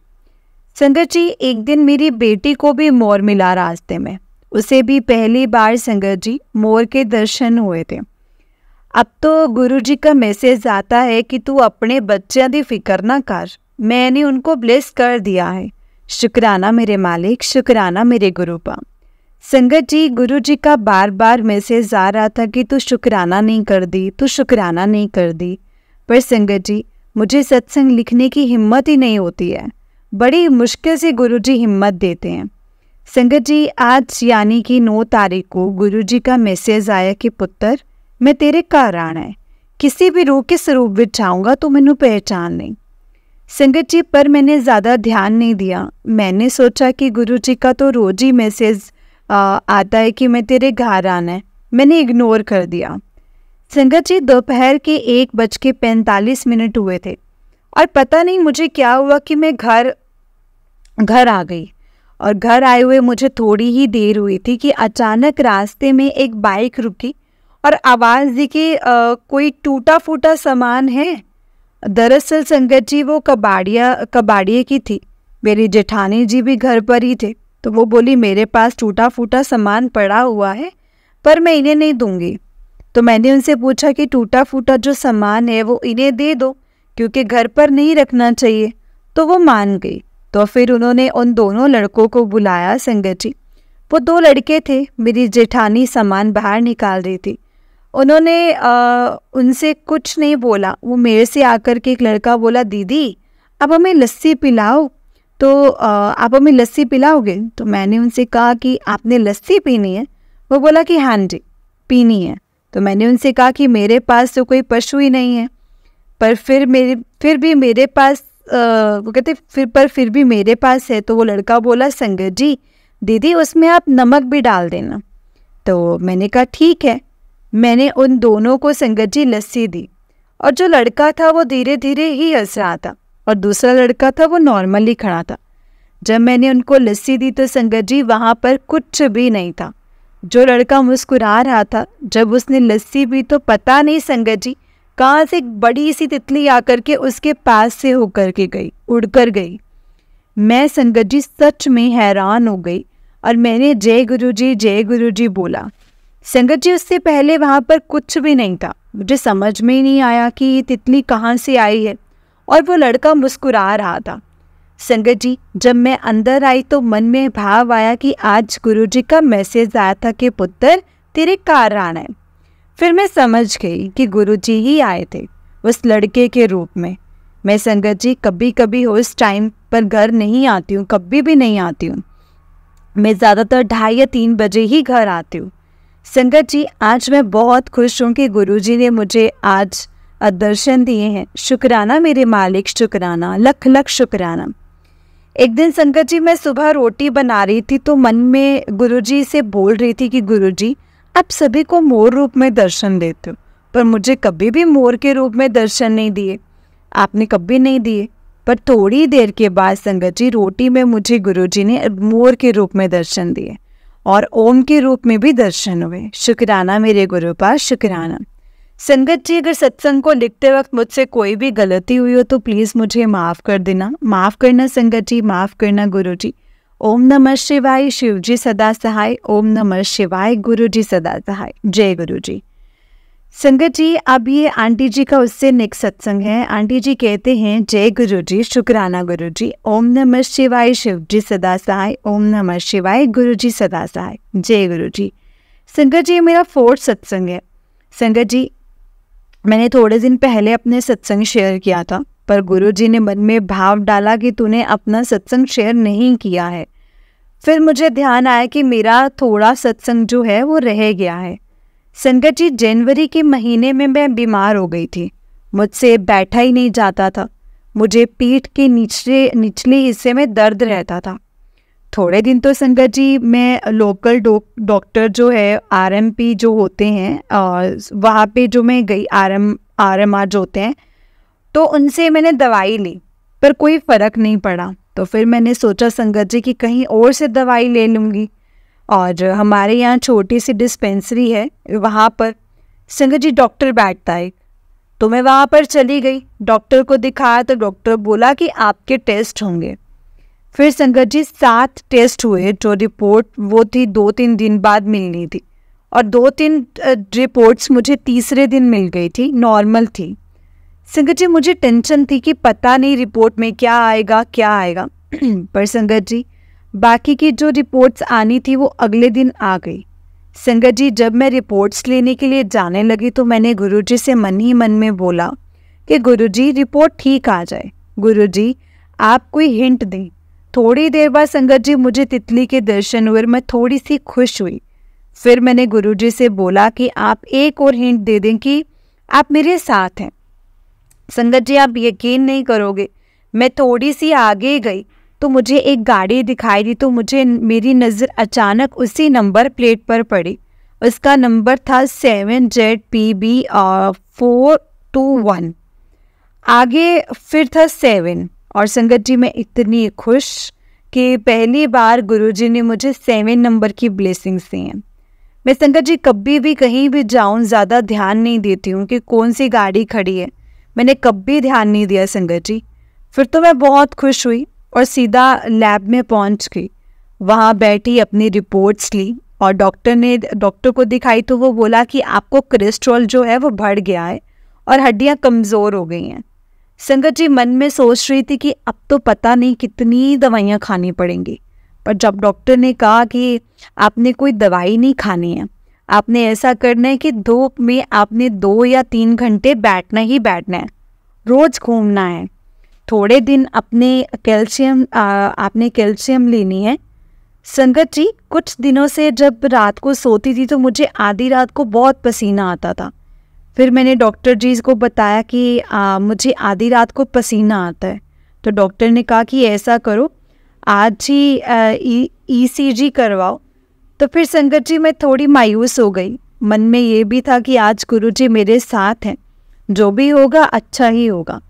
संगत जी एक दिन मेरी बेटी को भी मोर मिला रास्ते में, उसे भी पहली बार संगत जी मोर के दर्शन हुए थे। अब तो गुरुजी का मैसेज आता है कि तू अपने बच्चों की फिक्र ना कर, मैंने उनको ब्लेस कर दिया है। शुक्राना मेरे मालिक, शुक्राना मेरे गुरुपा। संगत जी गुरुजी का बार बार मैसेज आ रहा था कि तू शुक्राना नहीं कर दी, तू शुक्राना नहीं कर दी, पर संगत जी मुझे सत्संग लिखने की हिम्मत ही नहीं होती है। बड़ी मुश्किल से गुरुजी हिम्मत देते हैं। संगत जी आज यानी कि 9 तारीख को गुरुजी का मैसेज आया कि पुत्र मैं तेरे घर आना है, किसी भी रूप के स्वरूप विच आऊँगा तो मैनू पहचान नहीं। संगत जी पर मैंने ज़्यादा ध्यान नहीं दिया। मैंने सोचा कि गुरुजी का तो रोज ही मैसेज आता है कि मैं तेरे घर आना है, मैंने इग्नोर कर दिया। संगत जी दोपहर के 1:45 हुए थे और पता नहीं मुझे क्या हुआ कि मैं घर आ गई। और घर आए हुए मुझे थोड़ी ही देर हुई थी कि अचानक रास्ते में एक बाइक रुकी और आवाज़ दी कि कोई टूटा फूटा सामान है। दरअसल संगत जी वो कबाड़िए की थी। मेरी जेठानी जी भी घर पर ही थे, तो वो बोली मेरे पास टूटा फूटा सामान पड़ा हुआ है पर मैं इन्हें नहीं दूंगी। तो मैंने उनसे पूछा कि टूटा फूटा जो सामान है वो इन्हें दे दो क्योंकि घर पर नहीं रखना चाहिए, तो वो मान गई। तो फिर उन्होंने उन दोनों लड़कों को बुलाया। संगत जी वो 2 लड़के थे, मेरी जेठानी सामान बाहर निकाल रही थी। उन्होंने उनसे कुछ नहीं बोला। वो मेरे से आकर के एक लड़का बोला दीदी अब हमें लस्सी पिलाओ, तो आप हमें लस्सी पिलाओगे? तो मैंने उनसे कहा कि आपने लस्सी पीनी है? वो बोला कि हाँ जी पीनी है। तो मैंने उनसे कहा कि मेरे पास तो कोई पशु ही नहीं है, पर फिर भी मेरे पास वो कहते फिर भी मेरे पास है। तो वो लड़का बोला संगत जी दीदी उसमें आप नमक भी डाल देना। तो मैंने कहा ठीक है। मैंने उन दोनों को संगत जी लस्सी दी और जो लड़का था वो धीरे धीरे ही हंस रहा था और दूसरा लड़का था वो नॉर्मली खड़ा था। जब मैंने उनको लस्सी दी तो संगत जी वहाँ पर कुछ भी नहीं था। जो लड़का मुस्कुरा रहा था जब उसने लस्सी पी तो पता नहीं संगत जी कहाँ से एक बड़ी सी तितली आकर के उसके पास से होकर के गई, उड़कर गई। मैं संगत जी सच में हैरान हो गई और मैंने जय गुरुजी बोला। संगत जी उससे पहले वहाँ पर कुछ भी नहीं था। मुझे समझ में ही नहीं आया कि ये तितली कहाँ से आई है और वो लड़का मुस्कुरा रहा था। संगत जी जब मैं अंदर आई तो मन में भाव आया कि आज गुरुजी का मैसेज आया था कि पुत्र तेरे घर आना है। फिर मैं समझ गई कि गुरुजी ही आए थे उस लड़के के रूप में। मैं संगत जी कभी कभी उस टाइम पर घर नहीं आती हूँ, कभी भी नहीं आती हूँ। मैं ज़्यादातर 2:30 या 3 बजे ही घर आती हूँ। संगत जी आज मैं बहुत खुश हूँ कि गुरुजी ने मुझे आज दर्शन दिए हैं। शुक्राना मेरे मालिक, शुक्राना, लख लख शुक्राना। एक दिन संगत जी मैं सुबह रोटी बना रही थी तो मन में गुरुजी से बोल रही थी कि गुरुजी आप सभी को मोर रूप में दर्शन देते हो, पर मुझे कभी भी मोर के रूप में दर्शन नहीं दिए, आपने कभी नहीं दिए। पर थोड़ी देर के बाद संगत जी रोटी में मुझे गुरुजी ने मोर के रूप में दर्शन दिए और ओम के रूप में भी दर्शन हुए। शुक्राना मेरे गुरु पास, शुक्राना। संगत जी, अगर सत्संग को लिखते वक्त मुझसे कोई भी गलती हुई हो तो प्लीज़ मुझे माफ़ कर देना, माफ़ करना संगत जी, माफ़ करना गुरुजी। ओम नमः शिवाय, शिव जी सदा सहाय। ओम नमः शिवाय, गुरु जी सदा सहाय। जय गुरु जी। संगत जी, अब ये आंटी जी का उससे नेक्स्ट सत्संग है। आंटी जी कहते हैं, जय गुरु जी, शुक्राना गुरु जी। ओम नमः शिवाय, शिव जी सदा सहाय। ओम नमः शिवाय, गुरु जी सदा सहाय। जय गुरु जी। संगत जी, मेरा 4th सत्संग है। संगत जी, मैंने थोड़े दिन पहले अपने सत्संग शेयर किया था, पर गुरुजी ने मन में भाव डाला कि तूने अपना सत्संग शेयर नहीं किया है। फिर मुझे ध्यान आया कि मेरा थोड़ा सत्संग जो है वो रह गया है। संगत जी, जनवरी के महीने में मैं बीमार हो गई थी, मुझसे बैठा ही नहीं जाता था, मुझे पीठ के निचले हिस्से में दर्द रहता था। थोड़े दिन तो संगत जी मैं लोकल डॉक्टर जो है RMP जो होते हैं और वहाँ पे जो मैं गई RMR जो होते हैं, तो उनसे मैंने दवाई ली पर कोई फ़र्क नहीं पड़ा। तो फिर मैंने सोचा संगत जी कि कहीं और से दवाई ले लूँगी, और हमारे यहाँ छोटी सी डिस्पेंसरी है, वहाँ पर संगत जी डॉक्टर बैठता है। तो मैं वहाँ पर चली गई, डॉक्टर को दिखाया तो डॉक्टर बोला कि आपके टेस्ट होंगे। फिर संगत जी 7 टेस्ट हुए, जो रिपोर्ट वो थी 2-3 दिन बाद मिलनी थी, और 2-3 रिपोर्ट्स मुझे तीसरे दिन मिल गई थी, नॉर्मल थी। संगत जी, मुझे टेंशन थी कि पता नहीं रिपोर्ट में क्या आएगा क्या आएगा पर संगत जी बाकी की जो रिपोर्ट्स आनी थी वो अगले दिन आ गई। संगत जी, जब मैं रिपोर्ट्स लेने के लिए जाने लगी तो मैंने गुरुजी से मन ही मन में बोला कि गुरुजी रिपोर्ट ठीक आ जाए, गुरुजी आप कोई हिंट दें। थोड़ी देर बाद संगत जी मुझे तितली के दर्शन हुए, मैं थोड़ी सी खुश हुई। फिर मैंने गुरुजी से बोला कि आप एक और हिंट दे दें कि आप मेरे साथ हैं। संगत जी, आप यकीन नहीं करोगे, मैं थोड़ी सी आगे गई तो मुझे एक गाड़ी दिखाई दी, तो मेरी नज़र अचानक उसी नंबर प्लेट पर पड़ी। उसका नंबर था 7ZPB 421, आगे फिर था 7। और संगत जी मैं इतनी खुश कि पहली बार गुरुजी ने मुझे 7 नंबर की ब्लेसिंग्स दी हैं। मैं संगत जी कभी भी कहीं भी जाऊं ज़्यादा ध्यान नहीं देती हूं कि कौन सी गाड़ी खड़ी है, मैंने कभी ध्यान नहीं दिया संगत जी। फिर तो मैं बहुत खुश हुई और सीधा लैब में पहुंच गई, वहां बैठी अपनी रिपोर्ट्स ली और डॉक्टर को दिखाई तो वो बोला कि आपको कोलेस्ट्रॉल जो है वो बढ़ गया है और हड्डियां कमज़ोर हो गई हैं। संगत जी मन में सोच रही थी कि अब तो पता नहीं कितनी दवाइयाँ खानी पड़ेंगी, पर जब डॉक्टर ने कहा कि आपने कोई दवाई नहीं खानी है, आपने ऐसा करना है कि धूप में आपने 2 या 3 घंटे बैठना ही बैठना है, रोज़ घूमना है, थोड़े दिन आपने कैल्शियम लेनी है। संगत जी कुछ दिनों से जब रात को सोती थी तो मुझे आधी रात को बहुत पसीना आता था। फिर मैंने डॉक्टर जी को बताया कि मुझे आधी रात को पसीना आता है, तो डॉक्टर ने कहा कि ऐसा करो आज ही ECG करवाओ। तो फिर संगत जी मैं थोड़ी मायूस हो गई, मन में ये भी था कि आज गुरुजी मेरे साथ हैं, जो भी होगा अच्छा ही होगा।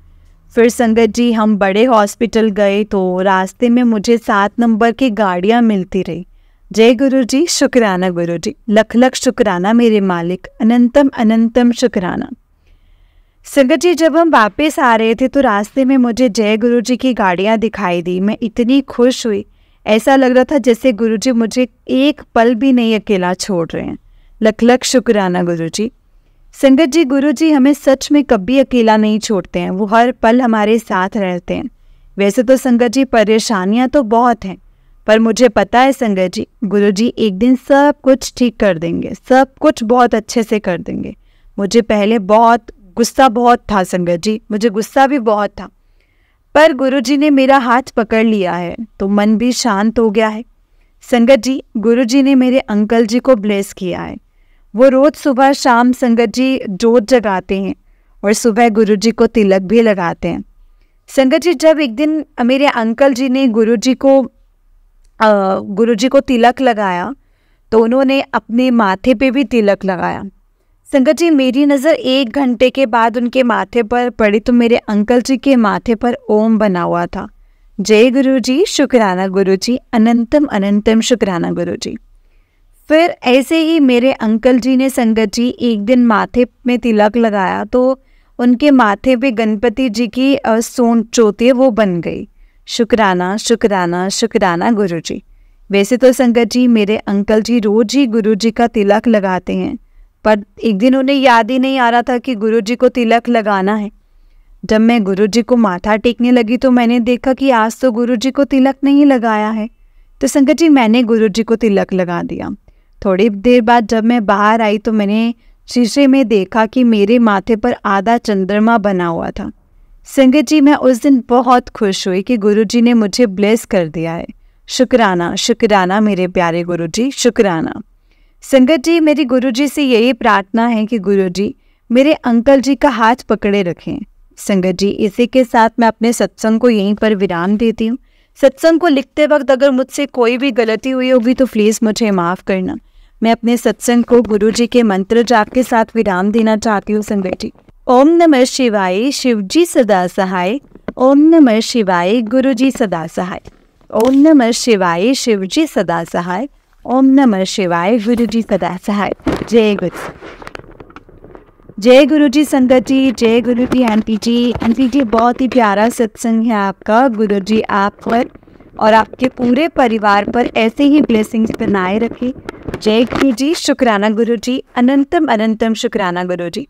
फिर संगत जी हम बड़े हॉस्पिटल गए तो रास्ते में मुझे 7 नंबर की गाड़ियाँ मिलती रही। जय गुरु जी, शुक्राना गुरु जी, लख लख शुक्राना मेरे मालिक, अनंतम अनंतम शुक्राना। संगत जी जब हम वापस आ रहे थे तो रास्ते में मुझे जय गुरु जी की गाड़ियाँ दिखाई दी, मैं इतनी खुश हुई, ऐसा लग रहा था जैसे गुरु जी मुझे एक पल भी नहीं अकेला छोड़ रहे हैं। लख लख शुक्राना गुरु जी। संगत जी गुरु जी हमें सच में कभी अकेला नहीं छोड़ते हैं, वो हर पल हमारे साथ रहते हैं। वैसे तो संगत जी परेशानियां तो बहुत हैं, पर मुझे पता है संगत जी गुरु जी एक दिन सब कुछ ठीक कर देंगे, सब कुछ बहुत अच्छे से कर देंगे। मुझे पहले गुस्सा बहुत था संगत जी, मुझे गुस्सा भी बहुत था, पर गुरु जी ने मेरा हाथ पकड़ लिया है तो मन भी शांत हो गया है। संगत जी गुरु जी ने मेरे अंकल जी को ब्लेस किया है, वो रोज़ सुबह शाम संगत जी जोत जगाते हैं और सुबह गुरु जी को तिलक भी लगाते हैं। संगत जी जब एक दिन मेरे अंकल जी ने गुरु जी को तिलक लगाया तो उन्होंने अपने माथे पे भी तिलक लगाया। संगत जी, मेरी नज़र 1 घंटे के बाद उनके माथे पर पड़ी तो मेरे अंकल जी के माथे पर ओम बना हुआ था। जय गुरु जी, शुक्राना गुरु जी, अनंतम अनंतम शुक्राना गुरु जी। फिर ऐसे ही मेरे अंकल जी ने संगत जी एक दिन माथे में तिलक लगाया तो उनके माथे पे गणपति जी की सोंठ जो होती है वो बन गई। शुक्राना शुक्राना शुक्राना गुरु जी। वैसे तो संगत जी मेरे अंकल जी रोज ही गुरु जी का तिलक लगाते हैं, पर एक दिन उन्हें याद ही नहीं आ रहा था कि गुरु जी को तिलक लगाना है। जब मैं गुरु जी को माथा टेकने लगी तो मैंने देखा कि आज तो गुरु जी को तिलक नहीं लगाया है। तो संगत जी मैंने गुरु जी को तिलक लगा दिया। थोड़ी देर बाद जब मैं बाहर आई तो मैंने शीशे में देखा कि मेरे माथे पर आधा चंद्रमा बना हुआ था। संगत जी मैं उस दिन बहुत खुश हुई कि गुरु जी ने मुझे ब्लेस कर दिया है। शुक्राना शुक्राना मेरे प्यारे गुरु जी, शुक्राना। संगत जी मेरी गुरु जी से यही प्रार्थना है कि गुरु जी मेरे अंकल जी का हाथ पकड़े रखें। संगत जी इसी के साथ मैं अपने सत्संग को यहीं पर विराम देती हूँ। सत्संग को लिखते वक्त अगर मुझसे कोई भी गलती हुई होगी तो प्लीज़ मुझे माफ़ करना। मैं अपने सत्संग को गुरु जी के मंत्र जाप के साथ विराम देना चाहती हूँ। संगत जी ओम नमः शिवाय, शिव जी सदा सहाय। ओम नमः शिवाय, गुरु जी सदा सहाय। ओम नमः शिवाय, शिव जी सदा सहाय। ओम नमः शिवाय, गुरु जी सदा सहाय। जय गुरु। जय गुरु जी संगत जी, जय गुरु जी आंटी जी। आंटी जी बहुत ही प्यारा सत्संग है आपका। गुरु जी आप पर और आपके पूरे परिवार पर ऐसे ही ब्लेसिंग्स बनाए रखें। जय गुरु जी, शुक्राना गुरु जी, अनंतम अनंतम शुक्राना गुरु जी।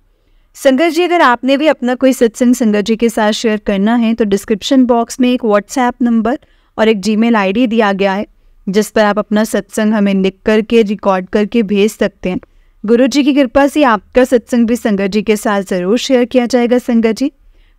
संगत जी अगर आपने भी अपना कोई सत्संग संगत जी के साथ शेयर करना है तो डिस्क्रिप्शन बॉक्स में एक व्हाट्सएप नंबर और एक जीमेल आईडी दिया गया है जिस पर आप अपना सत्संग हमें लिख करके रिकॉर्ड करके भेज सकते हैं। गुरु जी की कृपा से आपका सत्संग भी संगत जी के साथ ज़रूर शेयर किया जाएगा। संगत जी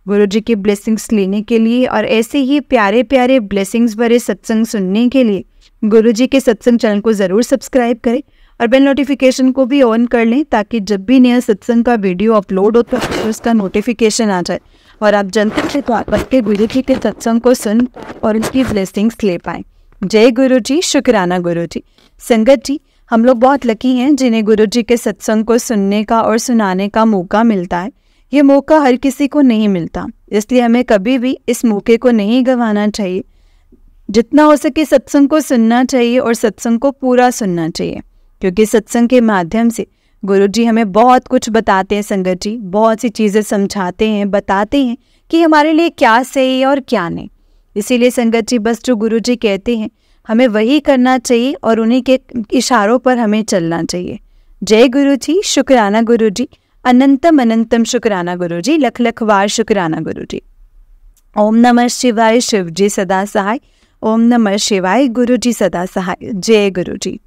गुरु जी की ब्लेसिंग्स लेने के लिए और ऐसे ही प्यारे प्यारे ब्लेसिंग्स भरे सत्संग सुनने के लिए गुरु जी के सत्संग चैनल को ज़रूर सब्सक्राइब करें और बेल नोटिफिकेशन को भी ऑन कर लें ताकि जब भी नया सत्संग का वीडियो अपलोड हो तो उसका नोटिफिकेशन आ जाए और आप जनता से तो के गुरु जी के सत्संग को सुन और उनकी ब्लेसिंग्स ले पाएँ। जय गुरु जी, शुक्राना गुरु जी। संगत जी हम लोग बहुत लकी हैं जिन्हें गुरु जी के सत्संग को सुनने का और सुनाने का मौका मिलता है। ये मौका हर किसी को नहीं मिलता, इसलिए हमें कभी भी इस मौके को नहीं गंवाना चाहिए। जितना हो सके सत्संग को सुनना चाहिए और सत्संग को पूरा सुनना चाहिए, क्योंकि सत्संग के माध्यम से गुरु जी हमें बहुत कुछ बताते हैं। संगत जी बहुत सी चीज़ें समझाते हैं, बताते हैं कि हमारे लिए क्या सही है और क्या नहीं। इसीलिए संगत जी बस जो गुरु जी कहते हैं हमें वही करना चाहिए और उन्हीं के इशारों पर हमें चलना चाहिए। जय गुरु जी, शुक्राना गुरु जी, अनंतम अनंतम शुक्राना गुरु जी, लख लख वार शुक्राना गुरु जी। ओम नमः शिवाय, शिव जी सदा सहाय। ओम नमः शिवाय, गुरु जी सदा सहाय। जय गुरु जी।